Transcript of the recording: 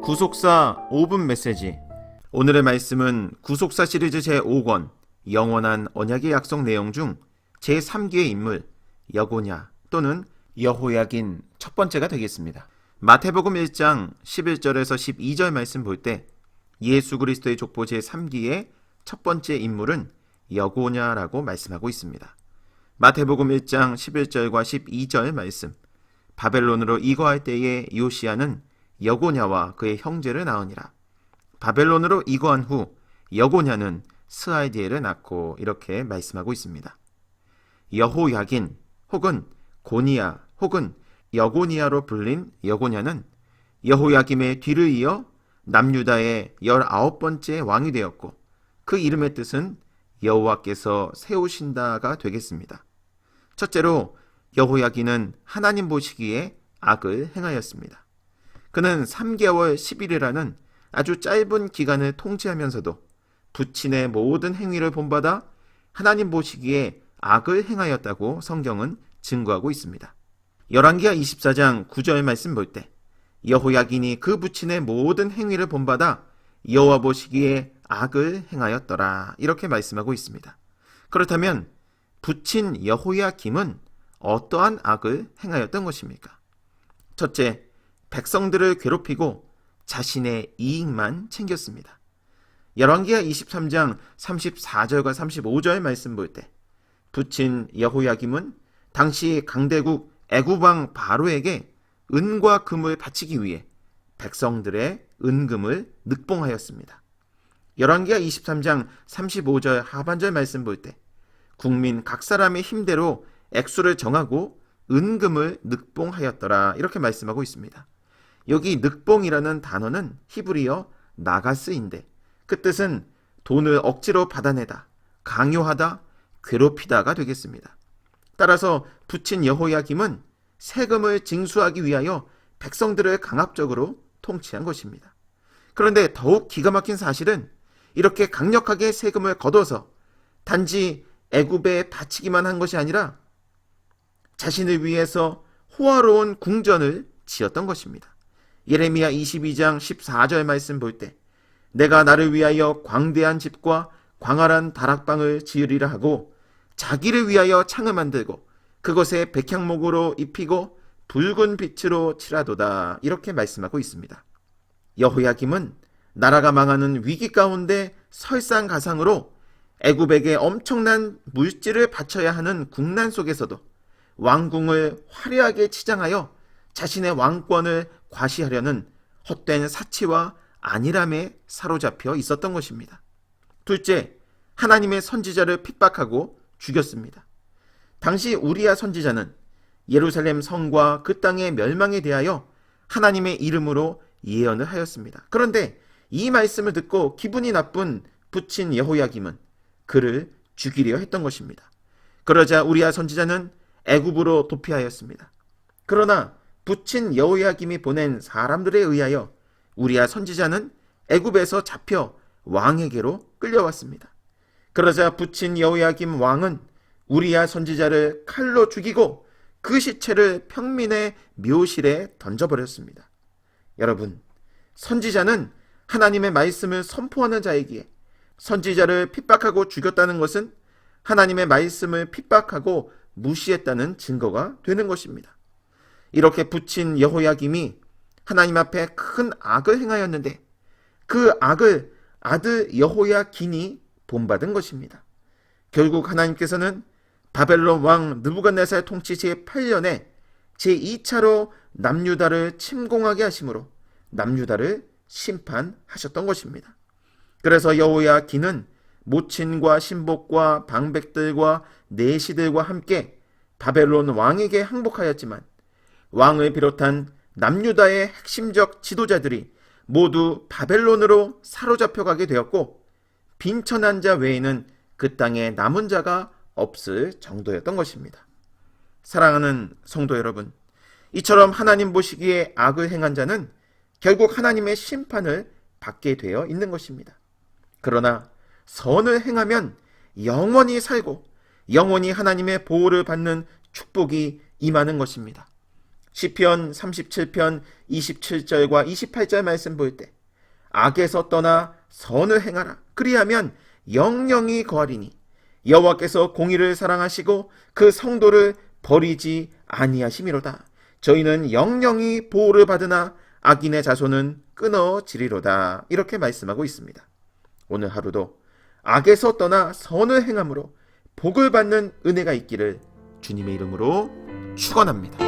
구속사 5분 메시지. 오늘의 말씀은 구속사 시리즈 제5권 영원한 언약의 약속 내용 중 제3기의 인물 여고냐 또는 여호야긴 첫 번째가 되겠습니다. 마태복음 1장 11절에서 12절 말씀 볼 때 예수 그리스도의 족보 제3기의 첫 번째 인물은 여고냐라고 말씀하고 있습니다. 마태복음 1장 11절과 12절 말씀, 바벨론으로 이거할 때에 요시야는 여고냐와 그의 형제를 낳으니라. 바벨론으로 이거한 후 여고냐는 스알디엘을 낳고, 이렇게 말씀하고 있습니다. 여호야긴 혹은 고니야 혹은 여고니야로 불린 여고냐는 여호야김의 뒤를 이어 남유다의 19번째 왕이 되었고, 그 이름의 뜻은 여호와께서 세우신다가 되겠습니다. 첫째로 여호야긴은 하나님 보시기에 악을 행하였습니다. 그는 3개월 10일이라는 아주 짧은 기간을 통치하면서도 부친의 모든 행위를 본받아 하나님 보시기에 악을 행하였다고 성경은 증거하고 있습니다. 열왕기하 24장 9절 말씀 볼 때 여호야긴이 그 부친의 모든 행위를 본받아 여호와 보시기에 악을 행하였더라, 이렇게 말씀하고 있습니다. 그렇다면 부친 여호야김은 어떠한 악을 행하였던 것입니까? 첫째, 백성들을 괴롭히고 자신의 이익만 챙겼습니다. 열왕기하 23장 34절과 35절 말씀 볼 때 부친 여호야김은 당시 강대국 애굽왕 바로에게 은과 금을 바치기 위해 백성들의 은금을 늑봉하였습니다. 열왕기하 23장 35절 하반절 말씀 볼 때 국민 각 사람의 힘대로 액수를 정하고 은금을 늑봉하였더라, 이렇게 말씀하고 있습니다. 여기 늑봉이라는 단어는 히브리어 나가스인데 그 뜻은 돈을 억지로 받아내다, 강요하다, 괴롭히다가 되겠습니다. 따라서 부친 여호야김은 세금을 징수하기 위하여 백성들을 강압적으로 통치한 것입니다. 그런데 더욱 기가 막힌 사실은 이렇게 강력하게 세금을 걷어서 단지 애굽에 바치기만 한 것이 아니라 자신을 위해서 호화로운 궁전을 지었던 것입니다. 예레미야 22장 14절 말씀 볼 때 내가 나를 위하여 광대한 집과 광활한 다락방을 지으리라 하고 자기를 위하여 창을 만들고 그것에 백향목으로 입히고 붉은 빛으로 칠하도다, 이렇게 말씀하고 있습니다. 여호야김은 나라가 망하는 위기 가운데 설상가상으로 애굽에게 엄청난 물질을 바쳐야 하는 국난 속에서도 왕궁을 화려하게 치장하여 자신의 왕권을 과시하려는 헛된 사치와 안일함에 사로잡혀 있었던 것입니다. 둘째, 하나님의 선지자를 핍박하고 죽였습니다. 당시 우리야 선지자는 예루살렘 성과 그 땅의 멸망에 대하여 하나님의 이름으로 예언을 하였습니다. 그런데 이 말씀을 듣고 기분이 나쁜 부친 여호야김은 그를 죽이려 했던 것입니다. 그러자 우리야 선지자는 애굽으로 도피하였습니다. 그러나 부친 여호야김이 보낸 사람들에 의하여 우리야 선지자는 애굽에서 잡혀 왕에게로 끌려왔습니다. 그러자 부친 여호야김 왕은 우리야 선지자를 칼로 죽이고 그 시체를 평민의 묘실에 던져버렸습니다. 여러분, 선지자는 하나님의 말씀을 선포하는 자이기에 선지자를 핍박하고 죽였다는 것은 하나님의 말씀을 핍박하고 무시했다는 증거가 되는 것입니다. 이렇게 부친 여호야김이 하나님 앞에 큰 악을 행하였는데 그 악을 아들 여호야긴이 본받은 것입니다. 결국 하나님께서는 바벨론 왕 느부갓네살 통치 제8년에 제2차로 남유다를 침공하게 하심으로 남유다를 심판하셨던 것입니다. 그래서 여호야긴은 모친과 신복과 방백들과 내시들과 함께 바벨론 왕에게 항복하였지만 왕을 비롯한 남유다의 핵심적 지도자들이 모두 바벨론으로 사로잡혀가게 되었고 빈천한 자 외에는 그 땅에 남은 자가 없을 정도였던 것입니다. 사랑하는 성도 여러분, 이처럼 하나님 보시기에 악을 행한 자는 결국 하나님의 심판을 받게 되어 있는 것입니다. 그러나 선을 행하면 영원히 살고 영원히 하나님의 보호를 받는 축복이 임하는 것입니다. 시편 37편 27절과 28절 말씀 볼 때 악에서 떠나 선을 행하라. 그리하면 영영이 거하리니 여호와께서 공의를 사랑하시고 그 성도를 버리지 아니하심이로다. 저희는 영영이 보호를 받으나 악인의 자손은 끊어지리로다. 이렇게 말씀하고 있습니다. 오늘 하루도 악에서 떠나 선을 행함으로 복을 받는 은혜가 있기를 주님의 이름으로 축원합니다.